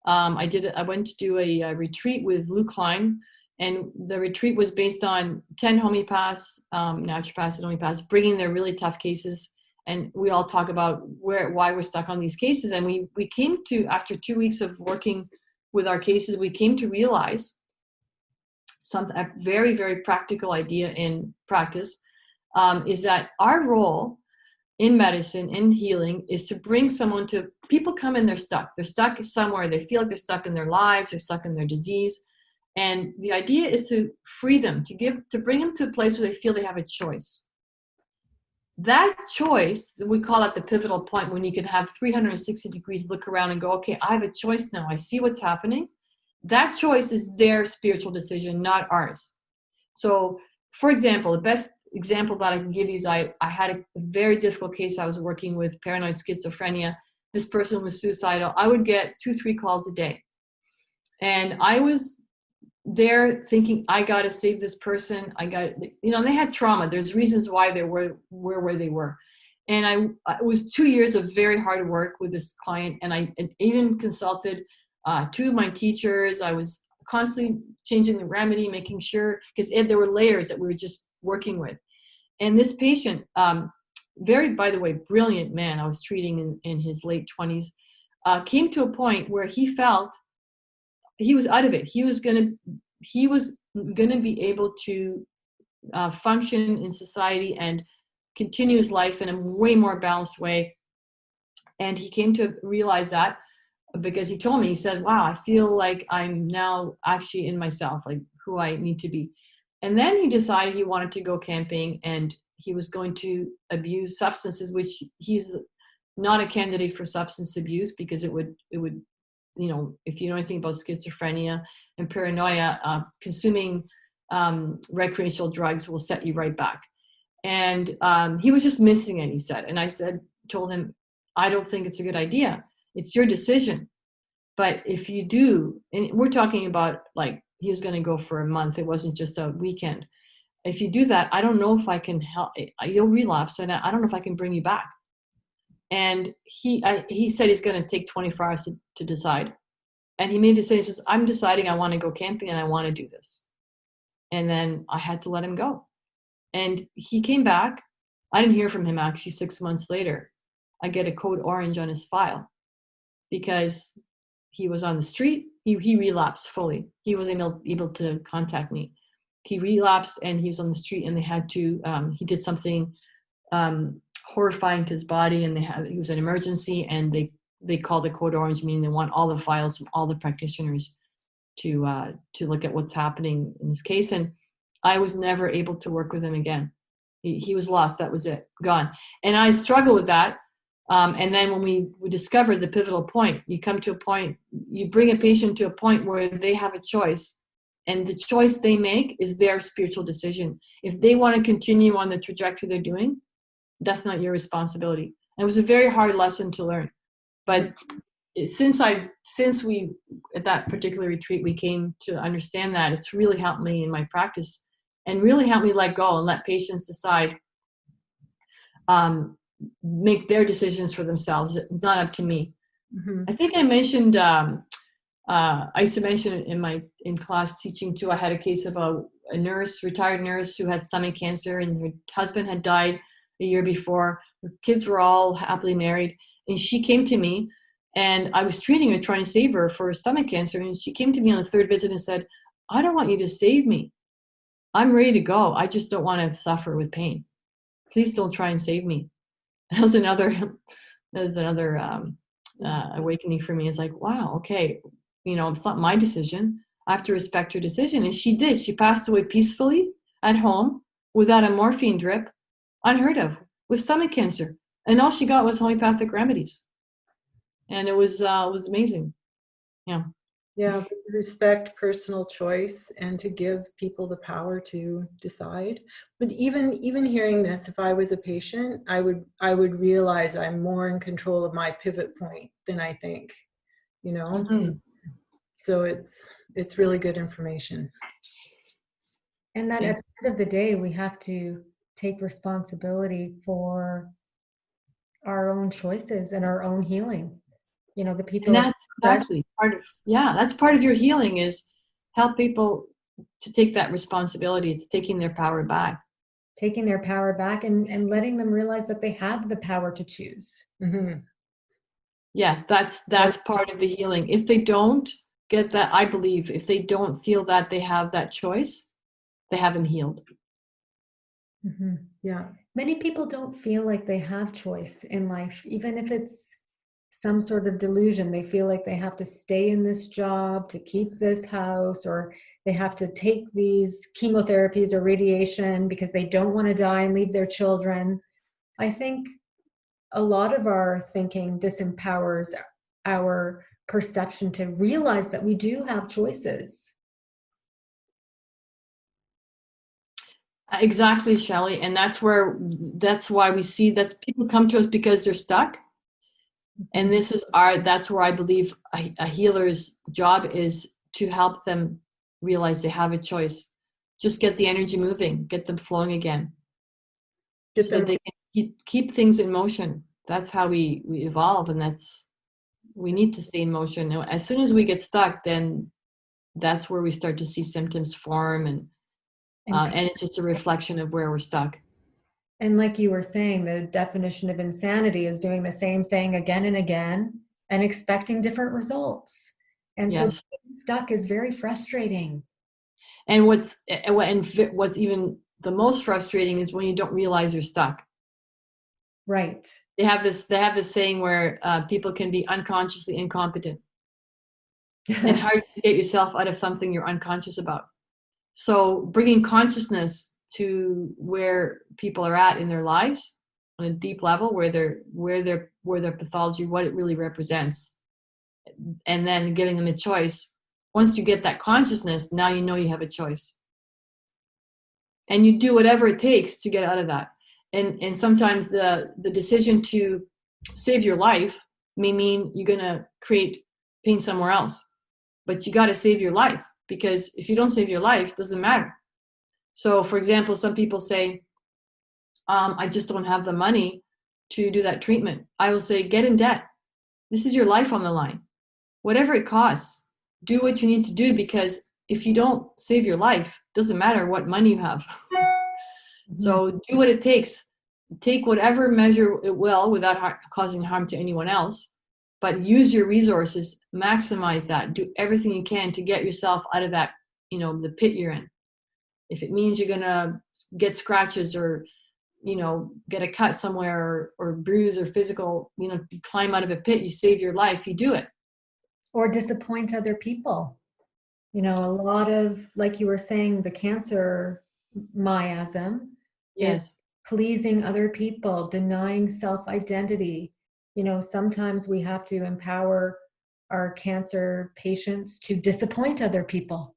I went to do a retreat with Lou Klein, and the retreat was based on 10 homeopaths, naturopaths and homeopaths, bringing their really tough cases. And we all talk about why we're stuck on these cases. And we came to, after 2 weeks of working with our cases, we came to realize a very, very practical idea in practice, is that our role in medicine, in healing, is to bring someone to, people come and they're stuck. They're stuck somewhere. They feel like they're stuck in their lives. They're stuck in their disease. And the idea is to free them, to bring them to a place where they feel they have a choice. That choice, we call it the pivotal point, when you can have 360 degrees, look around and go, okay, I have a choice now. I see what's happening. That choice is their spiritual decision, not ours. So, for example, the best example that I can give you is I had a very difficult case. I was working with paranoid schizophrenia. This person was suicidal. I would get 2-3 calls a day. And I was there thinking, I got to save this person. They had trauma. There's reasons why they were where they were. And it was 2 years of very hard work with this client. And I even consulted 2 of my teachers. I was constantly changing the remedy, making sure, because there were layers that we were just working with. And this patient, very, by the way, brilliant man I was treating in his late 20s, came to a point where he felt he was out of it. He was gonna be able to function in society and continue his life in a way more balanced way. And he came to realize that, because he told me, he said, wow, I feel like I'm now actually in myself, like who I need to be. And then he decided he wanted to go camping, and he was going to abuse substances, which he's not a candidate for substance abuse, because it would, if you know anything about schizophrenia and paranoia, consuming recreational drugs will set you right back. And he was just missing it, he said. And I told him, I don't think it's a good idea. It's your decision. But if you do, and we're talking about, like, he was going to go for a month. It wasn't just a weekend. If you do that, I don't know if I can help. You'll relapse, and I don't know if I can bring you back. And he said he's going to take 24 hours to decide. And he made a decision. He says, I'm deciding I want to go camping and I want to do this. And then I had to let him go. And he came back. I didn't hear from him actually 6 months later. I get a code orange on his file because he was on the street. He relapsed fully. He wasn't able to contact me. He relapsed and he was on the street, and they had to, he did something horrifying to his body, and it was an emergency, and they called the code orange, meaning they want all the files from all the practitioners to look at what's happening in this case. And I was never able to work with him again. He was lost. That was it, gone. And I struggle with that And then when we discover the pivotal point, you come to a point, you bring a patient to a point where they have a choice, and the choice they make is their spiritual decision. If they want to continue on the trajectory they're doing, that's not your responsibility. And it was a very hard lesson to learn. But since we, at that particular retreat, we came to understand that, it's really helped me in my practice and really helped me let go and let patients decide, make their decisions for themselves. It's not up to me. Mm-hmm. I think I mentioned, I used to mention in class teaching too, I had a case about a nurse, retired nurse who had stomach cancer, and her husband had died a year before. Her kids were all happily married, and she came to me, and I was treating her, trying to save her for stomach cancer. And she came to me on the third visit and said, "I don't want you to save me. I'm ready to go. I just don't want to suffer with pain. Please don't try and save me." That was another awakening for me. It's like, wow, okay, it's not my decision. I have to respect her decision. And she did. She passed away peacefully at home without a morphine drip, unheard of, with stomach cancer. And all she got was homeopathic remedies. And it was amazing. Yeah. Yeah, respect personal choice and to give people the power to decide. But even hearing this, if I was a patient, I would realize I'm more in control of my pivot point than I think, Mm-hmm. So it's really good information. And that at the end of the day, we have to take responsibility for our own choices and our own healing. The people. And that's exactly that's part of your healing, is help people to take that responsibility. It's taking their power back. Taking their power back and letting them realize that they have the power to choose. Mm-hmm. Yes, that's part of the healing. If they don't get that, I believe, if they don't feel that they have that choice, they haven't healed. Mm-hmm. Yeah. Many people don't feel like they have choice in life, even if it's some sort of delusion. They feel like they have to stay in this job to keep this house, or they have to take these chemotherapies or radiation because they don't want to die and leave their children. I think a lot of our thinking disempowers our perception to realize that we do have choices. Exactly, Shelley. And that's why we see that people come to us because they're stuck. And that's where I believe a healer's job is to help them realize they have a choice. Just get the energy moving, get them flowing again. So they can keep things in motion. That's how we evolve, and we need to stay in motion. As soon as we get stuck, then that's where we start to see symptoms form, and it's just a reflection of where we're stuck. And like you were saying, the definition of insanity is doing the same thing again and again and expecting different results. And Yes. so being stuck is very frustrating. And what's even the most frustrating is when you don't realize you're stuck. Right. They have this saying where people can be unconsciously incompetent. And how do you get yourself out of something you're unconscious about? So bringing consciousness to where people are at in their lives on a deep level, where their pathology, what it really represents, and then giving them a choice. Once you get that consciousness, now you know you have a choice, and you do whatever it takes to get out of that. And sometimes the decision to save your life may mean you're going to create pain somewhere else, but you got to save your life, because if you don't save your life, it doesn't matter. So, for example, some people say, I just don't have the money to do that treatment. I will say, get in debt. This is your life on the line. Whatever it costs, do what you need to do, because if you don't save your life, it doesn't matter what money you have. So do what it takes. Take whatever measure it will without causing harm to anyone else, but use your resources, maximize that, do everything you can to get yourself out of that, the pit you're in. If it means you're going to get scratches or, get a cut somewhere or bruise or physical, climb out of a pit, you save your life, you do it. Or disappoint other people. A lot of, like you were saying, the cancer miasm Yes. is pleasing other people, denying self-identity, You know, sometimes we have to empower our cancer patients to disappoint other people.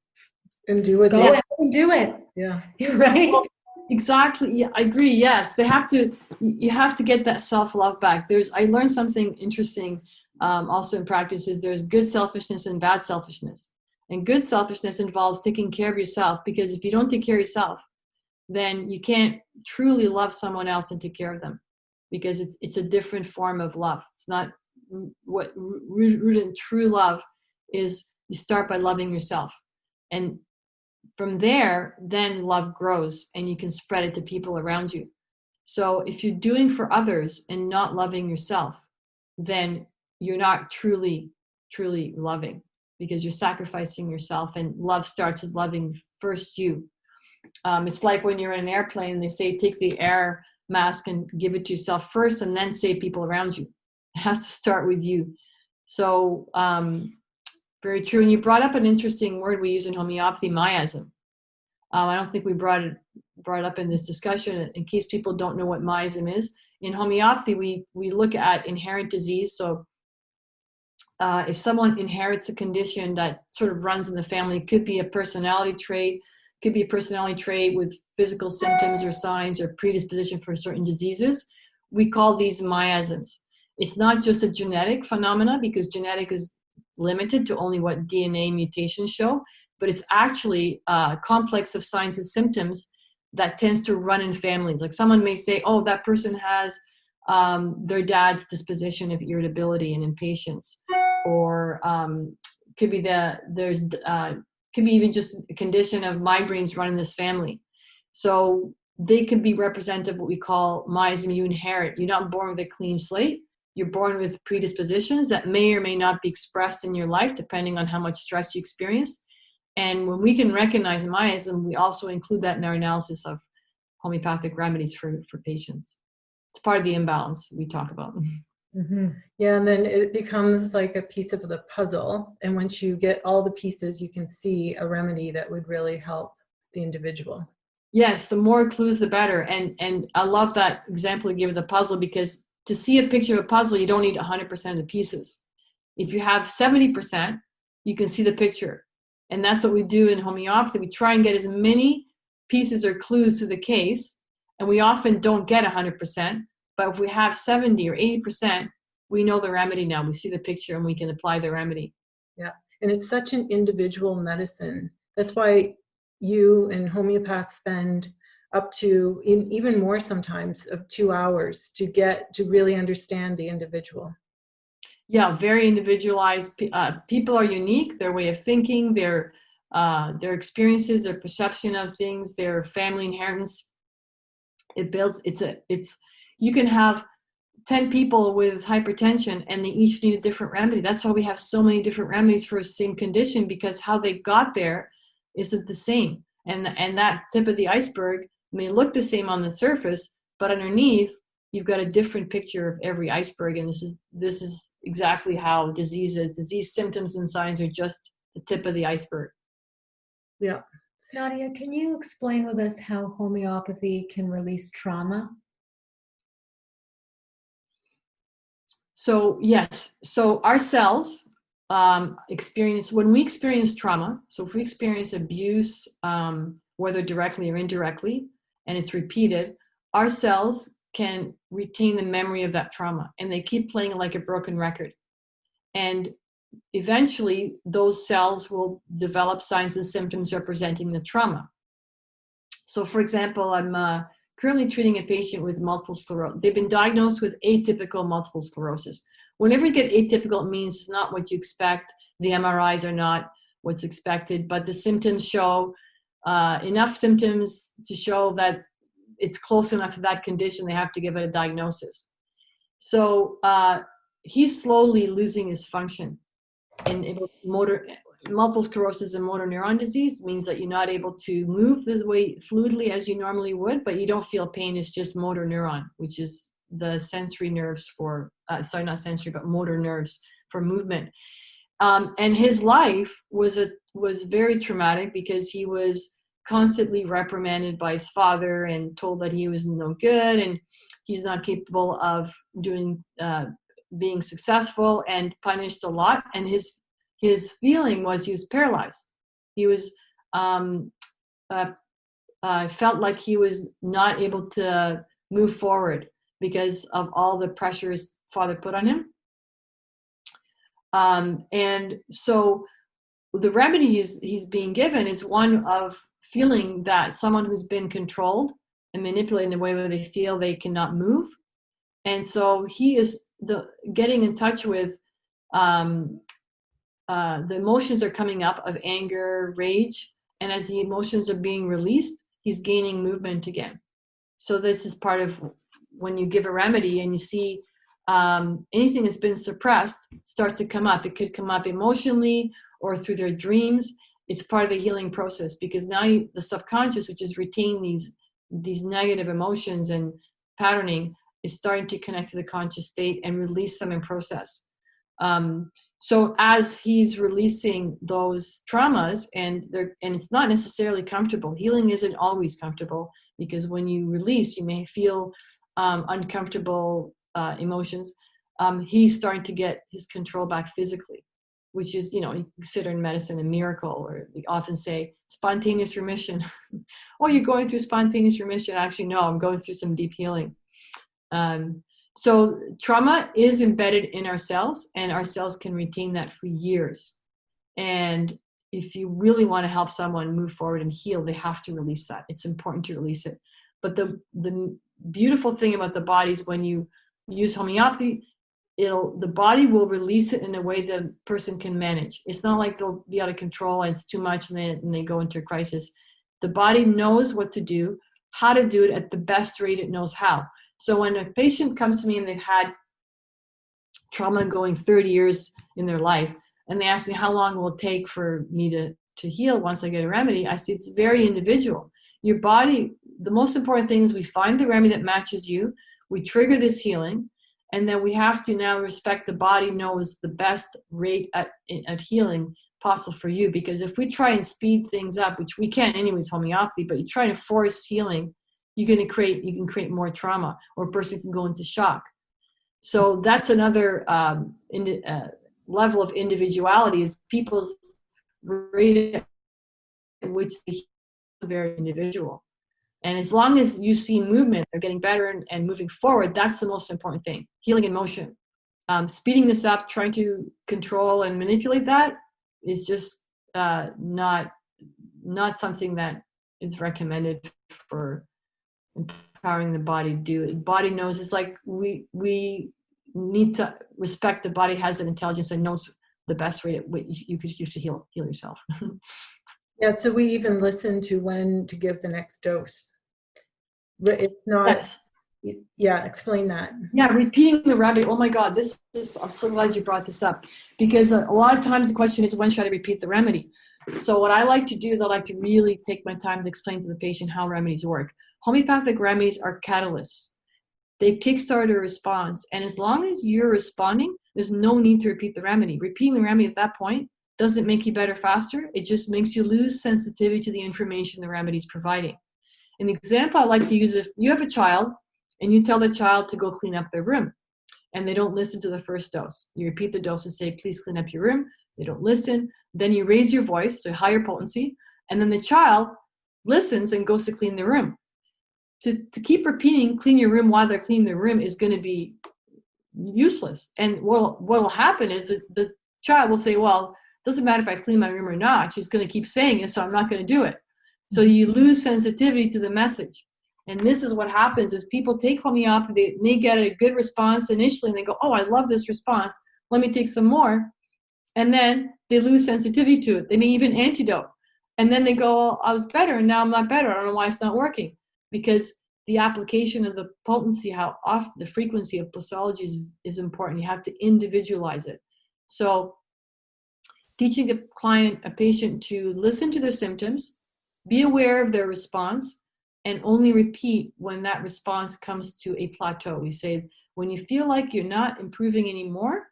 And do what Go they ahead and do it. Yeah. Right? Well, exactly. Yeah, I agree. Yes, you have to get that self-love back. I learned something interesting also in practice is there's good selfishness and bad selfishness. And good selfishness involves taking care of yourself, because if you don't take care of yourself, then you can't truly love someone else and take care of them, because it's a different form of love. It's not what rooted in true love is. You start by loving yourself, and from there, then love grows and you can spread it to people around you. So if you're doing for others and not loving yourself, then you're not truly loving, because you're sacrificing yourself, and love starts with loving first you. It's like when you're in an airplane, they say take the air mask and give it to yourself first, and then save people around you. It has to start with you. So very true. And you brought up an interesting word we use in homeopathy, miasm. I don't think we brought it up in this discussion. In case people don't know what miasm is, in homeopathy, we look at inherent disease. So if someone inherits a condition that sort of runs in the family, it could be a personality trait, with physical symptoms or signs or predisposition for certain diseases. We call these miasms. It's not just a genetic phenomena, because genetic is limited to only what DNA mutations show, but it's actually a complex of signs and symptoms that tends to run in families. Like someone may say, oh, that person has their dad's disposition of irritability and impatience, or could be could be even just a condition of migraines run in this family. So they could be representative of what we call miasm. You inherit. You're not born with a clean slate. You're born with predispositions that may or may not be expressed in your life, depending on how much stress you experience. And when we can recognize miasm, we also include that in our analysis of homeopathic remedies for patients. It's part of the imbalance we talk about. Mm-hmm. Yeah, and then it becomes like a piece of the puzzle. And once you get all the pieces, you can see a remedy that would really help the individual. Yes, the more clues, the better. And I love that example you gave of the puzzle, because to see a picture of a puzzle, you don't need 100% of the pieces. If you have 70%, you can see the picture. And that's what we do in homeopathy. We try and get as many pieces or clues to the case, and we often don't get 100%. But if we have 70 or 80%, we know the remedy now. We see the picture and we can apply the remedy. Yeah, and it's such an individual medicine. That's why you and homeopaths spend up to even more sometimes of 2 hours to get to really understand the individual. Yeah, very individualized. People are unique. Their way of thinking, their experiences, their perception of things, their family inheritance. It builds. You can have 10 people with hypertension and they each need a different remedy. That's why we have so many different remedies for the same condition, because how they got there isn't the same. And that tip of the iceberg may look the same on the surface, but underneath you've got a different picture of every iceberg. And this is exactly how disease is. Disease symptoms and signs are just the tip of the iceberg. Yeah. Nadia, can you explain with us how homeopathy can release trauma? So yes, so our cells when we experience trauma, so if we experience abuse, whether directly or indirectly, and it's repeated, our cells can retain the memory of that trauma, and they keep playing like a broken record. And eventually those cells will develop signs and symptoms representing the trauma. So for example, I'm currently treating a patient with multiple sclerosis. They've been diagnosed with atypical multiple sclerosis. Whenever you get atypical, it means it's not what you expect. The MRIs are not what's expected, but the symptoms show enough symptoms to show that it's close enough to that condition. They have to give it a diagnosis. So he's slowly losing his function. And multiple sclerosis and motor neuron disease means that you're not able to move the way fluidly as you normally would, but you don't feel pain. It's just motor neuron, which is the sensory nerves for, not sensory, but motor nerves for movement. And his life was very traumatic, because he was constantly reprimanded by his father and told that he was no good and he's not capable of doing being successful and punished a lot. And his feeling was he was paralyzed. He was felt like he was not able to move forward because of all the pressure his father put on him. And so the remedy he's being given is one of feeling that someone who's been controlled and manipulated in a way where they feel they cannot move. And so he is getting in touch with the emotions are coming up of anger, rage, and as the emotions are being released, he's gaining movement again. So this is part of when you give a remedy and you see anything that's been suppressed starts to come up. It could come up emotionally or through their dreams. It's part of the healing process, because now the subconscious, which is retaining these negative emotions and patterning, is starting to connect to the conscious state and release them in process. So as he's releasing those traumas, and it's not necessarily comfortable. Healing isn't always comfortable, because when you release, you may feel uncomfortable emotions. He's starting to get his control back physically, which is, you consider in medicine a miracle, or we often say spontaneous remission. Oh, you're going through spontaneous remission. Actually, no, I'm going through some deep healing. So trauma is embedded in our cells, and our cells can retain that for years. And if you really want to help someone move forward and heal, they have to release that. It's important to release it. But the beautiful thing about the body is when you use homeopathy, the body will release it in a way the person can manage. It's not like they'll be out of control and it's too much and they go into a crisis. The body knows what to do, how to do it at the best rate it knows how. So when a patient comes to me and they've had trauma going 30 years in their life, and they ask me how long will it take for me to heal once I get a remedy, I say it's very individual. Your body, the most important thing is we find the remedy that matches you, we trigger this healing, and then we have to now respect the body knows the best rate at healing possible for you. Because if we try and speed things up, which we can't anyways, homeopathy, but you try to force healing, you can create more trauma, or a person can go into shock. So that's another level of individuality, is people's rate at which they are very individual. And as long as you see movement, they're getting better and moving forward, that's the most important thing. Healing in motion. Speeding this up, trying to control and manipulate that is just not something that is recommended for empowering the body to do. The body knows. It's like we need to respect the body has an intelligence and knows the best way you could use to heal yourself. Yeah, so we even listen to when to give the next dose. It's not. Yes. Yeah, explain that. Yeah, repeating the remedy. Oh my God, I'm so glad you brought this up, because a lot of times the question is, when should I repeat the remedy? So what I like to do is I like to really take my time to explain to the patient how remedies work. Homeopathic remedies are catalysts. They kickstart a response. And as long as you're responding, there's no need to repeat the remedy. Repeating the remedy at that point doesn't make you better faster. It just makes you lose sensitivity to the information the remedy is providing. An example I like to use: if you have a child and you tell the child to go clean up their room and they don't listen to the first dose, you repeat the dose and say, please clean up your room. They don't listen. Then you raise your voice to higher potency, and then the child listens and goes to clean the room. To keep repeating clean your room while they're cleaning their room is going to be useless. And what will happen is that the child will say, well, it doesn't matter if I clean my room or not. She's going to keep saying it, so I'm not going to do it. So you lose sensitivity to the message. And this is what happens: is people take homeopathy, they may get a good response initially, and they go, oh, I love this response, let me take some more. And then they lose sensitivity to it. They may even antidote. And then they go, oh, I was better, and now I'm not better. I don't know why it's not working. Because the application of the potency, how often the frequency of pathology is important. You have to individualize it. So teaching a patient to listen to their symptoms, be aware of their response, and only repeat when that response comes to a plateau. We say, when you feel like you're not improving anymore,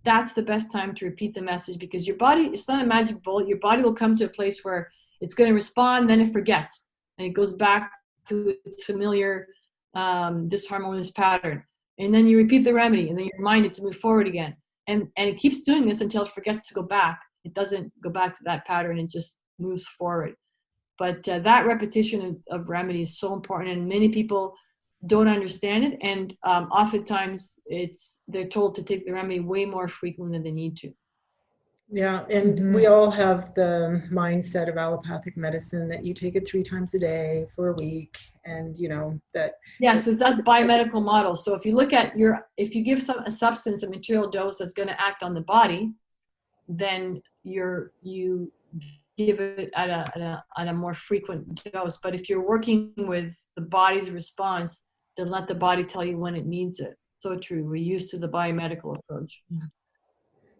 that's the best time to repeat the message, because your body, it's not a magic bullet. Your body will come to a place where it's going to respond, then it forgets, and it goes back to its familiar disharmonious pattern. And then you repeat the remedy, and then you're reminded to move forward again. And it keeps doing this until it forgets to go back. It doesn't go back to that pattern, it just moves forward. But that repetition of remedy is so important, and many people don't understand it. And oftentimes they're told to take the remedy way more frequently than they need to. Yeah, and we all have the mindset of allopathic medicine that you take it 3 times a day for a week, and you know that. Yes, that's biomedical model. So if you look at if you give a substance, a material dose that's going to act on the body, then you give it at a more frequent dose. But if you're working with the body's response, then let the body tell you when it needs it. So true. We're used to the biomedical approach.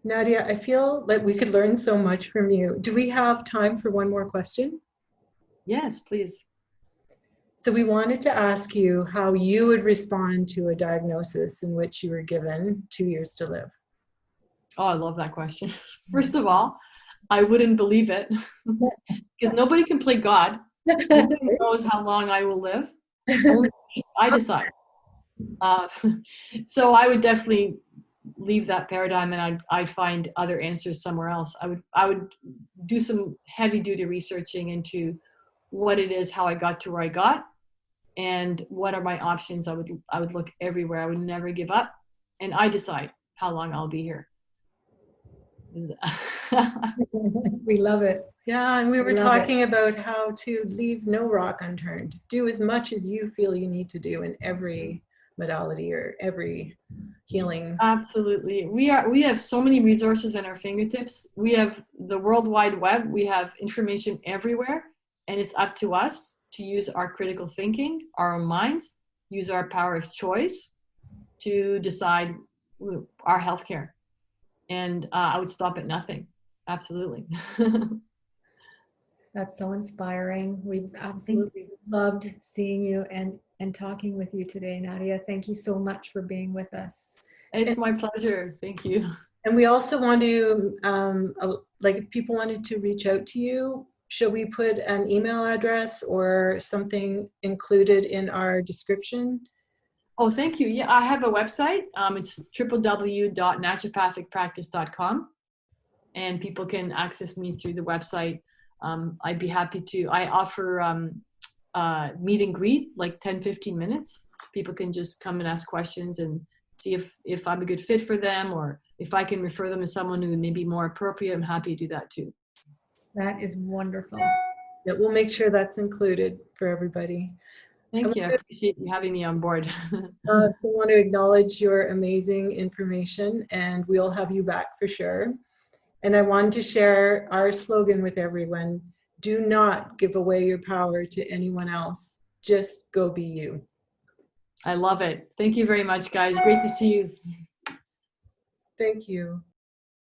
Nadia, I feel like we could learn so much from you. Do we have time for one more question? Yes, please. So we wanted to ask you how you would respond to a diagnosis in which you were given 2 years to live. Oh, I love that question. First of all, I wouldn't believe it because nobody can play God. Nobody knows how long I will live. Only I decide. So I would definitely leave that paradigm, and I'd find other answers somewhere else. I would do some heavy duty researching into what it is, how I got to where I got, and what are my options. I would look everywhere. I would never give up, and I decide how long I'll be here. We love it. Yeah, and we were talking about how to leave no rock unturned. Do as much as you feel you need to do in every modality or every healing. Absolutely. We have so many resources at our fingertips. We have the World Wide Web. We have information everywhere, and it's up to us to use our critical thinking, our own minds, use our power of choice to decide our healthcare. And I would stop at nothing. Absolutely. That's so inspiring. We've absolutely loved seeing you and talking with you today, Nadia. Thank you so much for being with us. It's my pleasure. Thank you. And we also want to, like if people wanted to reach out to you, should we put an email address or something included in our description? Oh, thank you. Yeah, I have a website. It's www.naturopathicpractice.com, and people can access me through the website. I'd be happy to. I offer meet and greet, like 10-15 minutes. People can just come and ask questions and see if I'm a good fit for them, or if I can refer them to someone who may be more appropriate. I'm happy to do that too. That is wonderful. Yeah, we'll make sure that's included for everybody. Thank you. I appreciate you having me on board. I want to acknowledge your amazing information, and we'll have you back for sure. And I wanted to share our slogan with everyone: do not give away your power to anyone else. Just go be you. I love it. Thank you very much, guys. Great to see you. Thank you.